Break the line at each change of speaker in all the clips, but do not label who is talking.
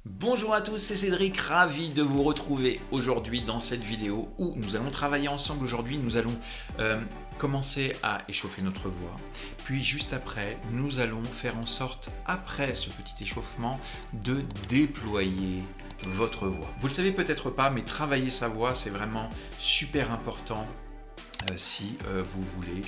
Bonjour à tous, c'est Cédric, ravi de vous retrouver aujourd'hui dans cette vidéo où nous allons travailler ensemble. Aujourd'hui, nous allons commencer à échauffer notre voix. Puis juste après, nous allons faire en sorte, après ce petit échauffement, de déployer votre voix. Vous le savez peut-être pas, mais travailler sa voix, c'est vraiment super important si vous voulez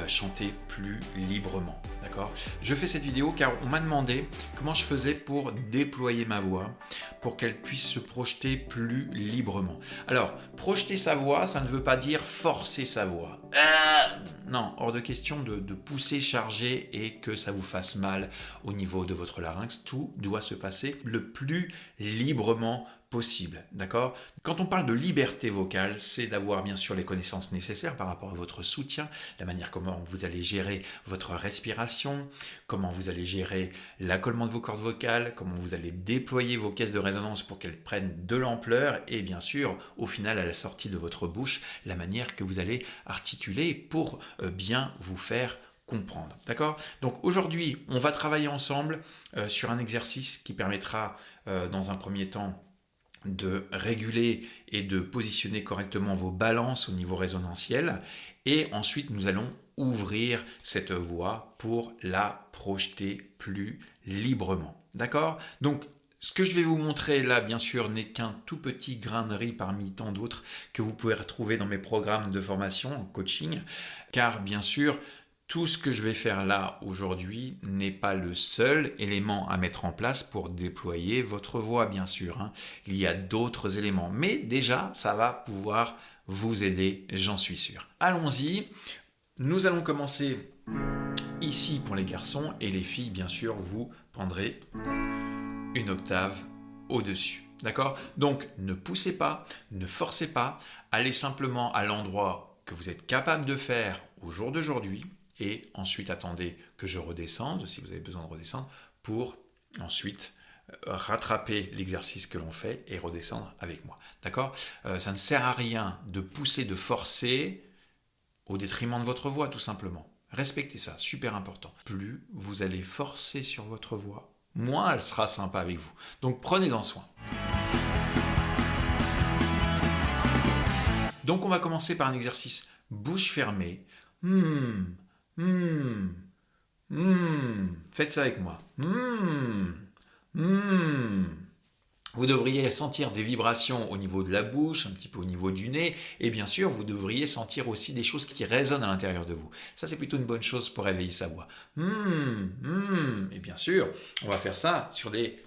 chanter plus librement. D'accord ? Je fais cette vidéo car on m'a demandé comment je faisais pour déployer ma voix, pour qu'elle puisse se projeter plus librement. Alors, projeter sa voix, ça ne veut pas dire forcer sa voix. Non, hors de question de pousser, charger et que ça vous fasse mal au niveau de votre larynx. Tout doit se passer le plus librement possible, d'accord ? Quand on parle de liberté vocale, c'est d'avoir bien sûr les connaissances nécessaires par rapport à votre soutien, la manière comment vous allez gérer votre respiration, comment vous allez gérer l'accollement de vos cordes vocales, comment vous allez déployer vos caisses de résonance pour qu'elles prennent de l'ampleur et bien sûr, au final, à la sortie de votre bouche, la manière que vous allez articuler pour bien vous faire comprendre. D'accord ? Donc aujourd'hui, on va travailler ensemble sur un exercice qui permettra dans un premier temps de réguler et de positionner correctement vos balances au niveau résonantiel. Et ensuite, nous allons ouvrir cette voix pour la projeter plus librement. D'accord ? Donc, ce que je vais vous montrer là, bien sûr, n'est qu'un tout petit grain de riz parmi tant d'autres que vous pouvez retrouver dans mes programmes de formation en coaching. Car, bien sûr, tout ce que je vais faire là aujourd'hui n'est pas le seul élément à mettre en place pour déployer votre voix, bien sûr. Hein. Il y a d'autres éléments, mais déjà, ça va pouvoir vous aider, j'en suis sûr. Allons-y, nous allons commencer ici pour les garçons et les filles, bien sûr, vous prendrez une octave au-dessus. D'accord ? Donc, ne poussez pas, ne forcez pas, allez simplement à l'endroit que vous êtes capable de faire au jour d'aujourd'hui. Et ensuite, attendez que je redescende, si vous avez besoin de redescendre, pour ensuite rattraper l'exercice que l'on fait et redescendre avec moi. D'accord ? Ça ne sert à rien de pousser, de forcer au détriment de votre voix, tout simplement. Respectez ça, super important. Plus vous allez forcer sur votre voix, moins elle sera sympa avec vous. Donc prenez-en soin. Donc on va commencer par un exercice bouche fermée. Faites ça avec moi. Vous devriez sentir des vibrations au niveau de la bouche, un petit peu au niveau du nez, et bien sûr, vous devriez sentir aussi des choses qui résonnent à l'intérieur de vous. Ça, c'est plutôt une bonne chose pour réveiller sa voix. Et bien sûr, on va faire ça sur des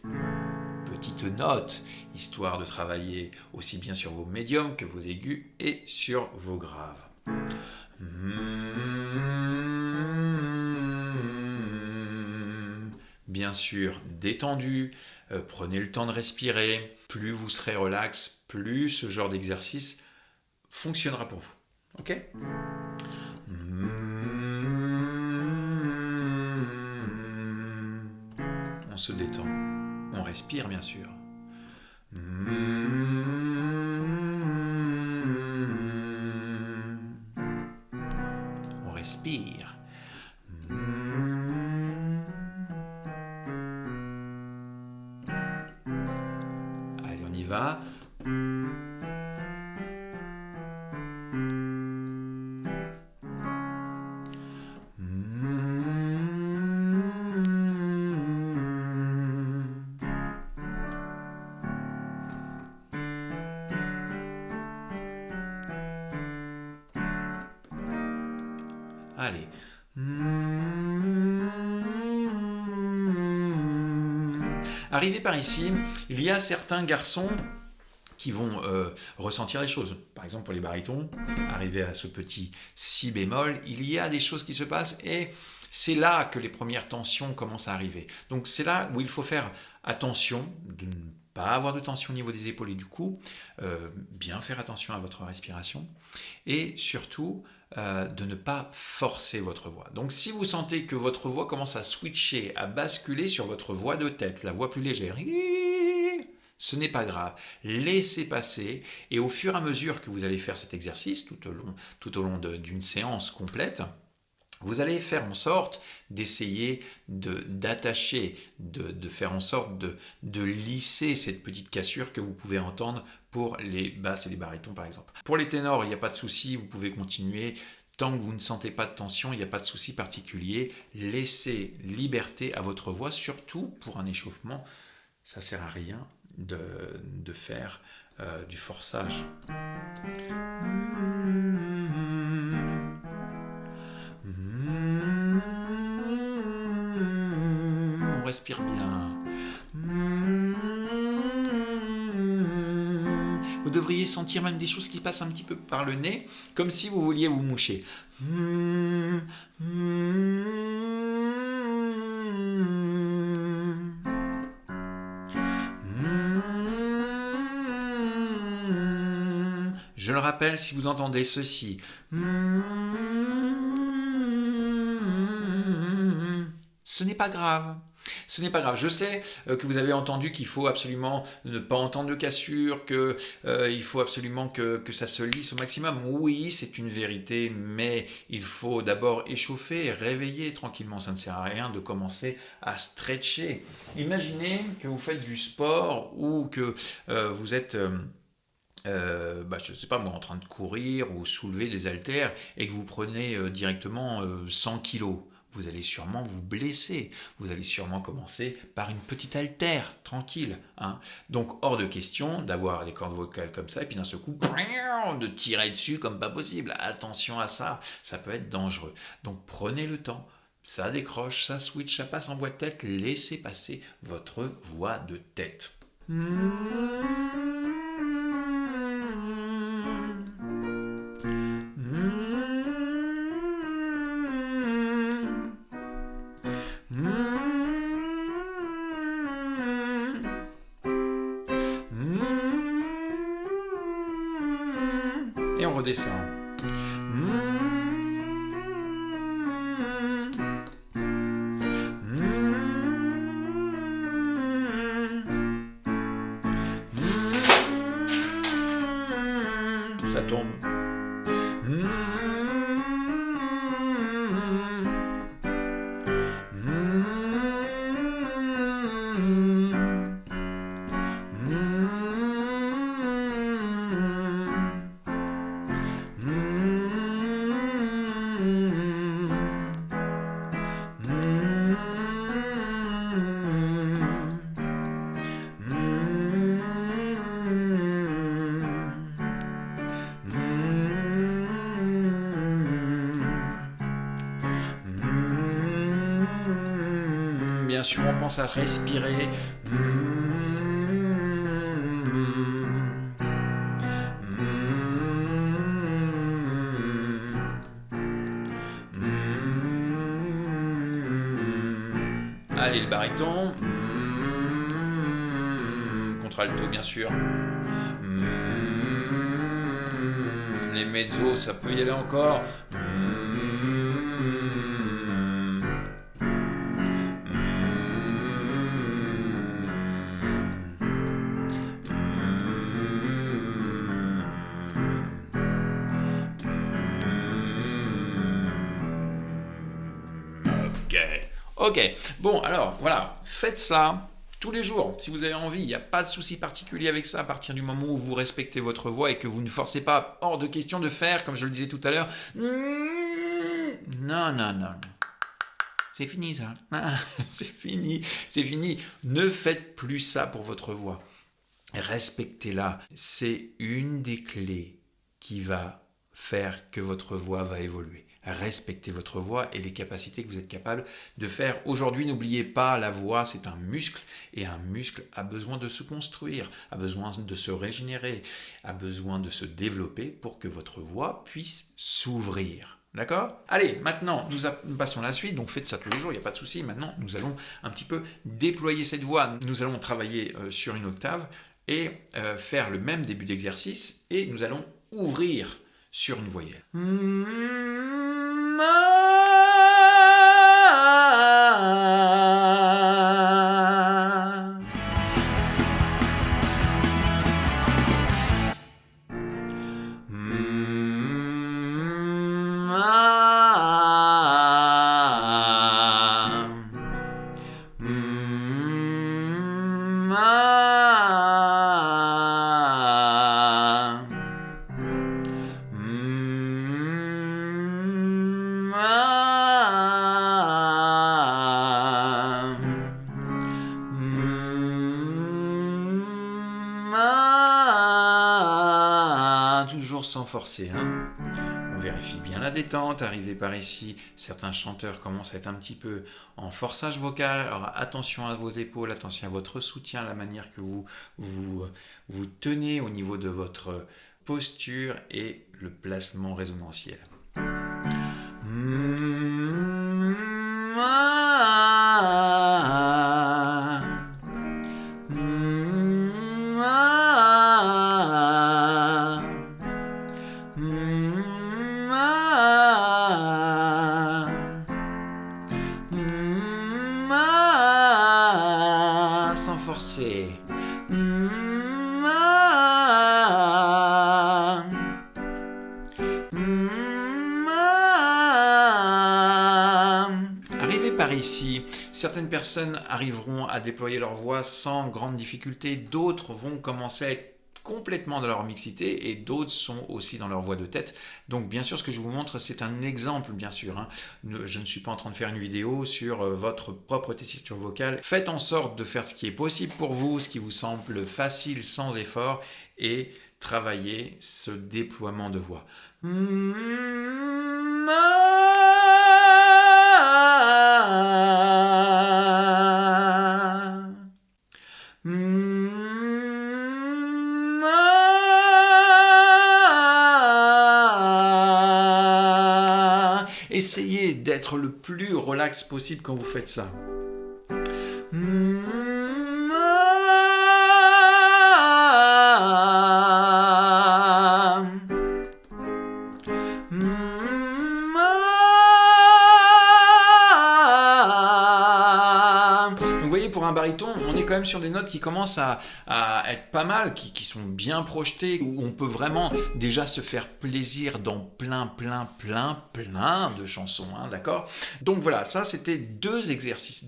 petites notes, histoire de travailler aussi bien sur vos médiums que vos aigus et sur vos graves. Bien sûr, détendu, prenez le temps de respirer. Plus vous serez relax, plus ce genre d'exercice fonctionnera pour vous. Ok ? On se détend. On respire, bien sûr. On respire. Allez, on y va. Allez. Arrivé par ici, il y a certains garçons qui vont ressentir les choses. Par exemple, pour les barytons, arrivé à ce petit si bémol, il y a des choses qui se passent et c'est là que les premières tensions commencent à arriver. Donc c'est là où il faut faire attention de ne pas avoir de tension au niveau des épaules et du cou, bien faire attention à votre respiration et surtout de ne pas forcer votre voix. Donc si vous sentez que votre voix commence à switcher, à basculer sur votre voix de tête, la voix plus légère, ce n'est pas grave. Laissez passer et au fur et à mesure que vous allez faire cet exercice tout au long d'une séance complète, Vous allez faire en sorte d'essayer d'attacher, de faire en sorte de lisser cette petite cassure que vous pouvez entendre pour les basses et les barytons par exemple. Pour les ténors, il n'y a pas de souci, vous pouvez continuer. Tant que vous ne sentez pas de tension, il n'y a pas de souci particulier. Laissez liberté à votre voix, surtout pour un échauffement. Ça ne sert à rien de faire du forçage. On respire bien. Vous devriez sentir même des choses qui passent un petit peu par le nez, comme si vous vouliez vous moucher. Je le rappelle, si vous entendez ceci, ce n'est pas grave. Ce n'est pas grave. Je sais que vous avez entendu qu'il faut absolument ne pas entendre de cassure, qu'il faut absolument que ça se lisse au maximum. Oui, c'est une vérité, mais il faut d'abord échauffer, réveiller tranquillement. Ça ne sert à rien de commencer à stretcher. Imaginez que vous faites du sport ou que vous êtes... je ne sais pas moi, en train de courir ou soulever des haltères et que vous prenez directement 100 kilos. Vous allez sûrement vous blesser. Vous allez sûrement commencer par une petite haltère, tranquille. Hein. Donc, hors de question d'avoir des cordes vocales comme ça et puis d'un seul coup, de tirer dessus comme pas possible. Attention à ça, ça peut être dangereux. Donc, prenez le temps. Ça décroche, ça switch, ça passe en voix de tête. Laissez passer votre voix de tête. Et on redescend. Ça tombe. Bien sûr, on pense à respirer. Allez, le baryton. Contralto, bien sûr. Les mezzos, ça peut y aller encore. Ok, bon alors voilà, faites ça tous les jours si vous avez envie, il n'y a pas de souci particulier avec ça à partir du moment où vous respectez votre voix et que vous ne forcez pas, hors de question de faire, comme je le disais tout à l'heure, non, c'est fini ça, c'est fini, ne faites plus ça pour votre voix, respectez-la, c'est une des clés qui va faire que votre voix va évoluer. Respectez votre voix et les capacités que vous êtes capable de faire. Aujourd'hui, n'oubliez pas, la voix, c'est un muscle et un muscle a besoin de se construire, a besoin de se régénérer, a besoin de se développer pour que votre voix puisse s'ouvrir. D'accord ? Allez, maintenant, nous passons à la suite. Donc, faites ça tous les jours, il n'y a pas de souci. Maintenant, nous allons un petit peu déployer cette voix. Nous allons travailler sur une octave et faire le même début d'exercice et nous allons ouvrir sur une voyelle. sans forcer. Hein. On vérifie bien la détente. Arrivé par ici, certains chanteurs commencent à être un petit peu en forçage vocal. Alors attention à vos épaules, attention à votre soutien, la manière que vous tenez au niveau de votre posture et le placement résonantiel. Sans forcer. Arrivé par ici, certaines personnes arriveront à déployer leur voix sans grande difficulté, d'autres vont commencer à être complètement dans leur mixité et d'autres sont aussi dans leur voix de tête. Donc bien sûr ce que je vous montre c'est un exemple bien sûr. Hein. Je ne suis pas en train de faire une vidéo sur votre propre tessiture vocale. Faites en sorte de faire ce qui est possible pour vous, ce qui vous semble facile sans effort et travaillez ce déploiement de voix. Essayez d'être le plus relax possible quand vous faites ça. Vous voyez, pour un baryton, on est quand même sur des notes qui commencent à être pas mal, qui sont bien projetées, où on peut vraiment déjà se faire plaisir dans plein de chansons, hein, d'accord? Donc voilà, ça c'était deux exercices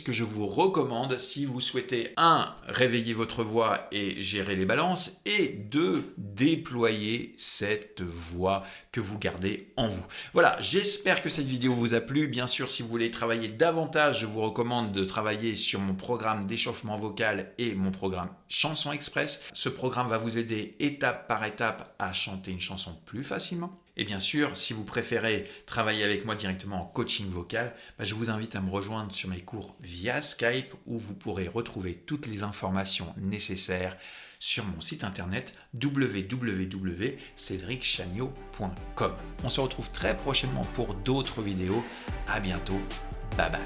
que je vous recommande si vous souhaitez, 1, réveiller votre voix et gérer les balances, et 2, déployer cette voix que vous gardez en vous. Voilà, j'espère que cette vidéo vous a plu. Bien sûr, si vous voulez travailler davantage, je vous recommande de travailler sur mon programme d'échauffement vocal et mon programme Chanson Express. Ce programme va vous aider étape par étape à chanter une chanson plus facilement. Et bien sûr, si vous préférez travailler avec moi directement en coaching vocal, je vous invite à me rejoindre sur mes cours via Skype où vous pourrez retrouver toutes les informations nécessaires sur mon site internet www.cedricchagnaud.com. On se retrouve très prochainement pour d'autres vidéos. À bientôt. Bye bye.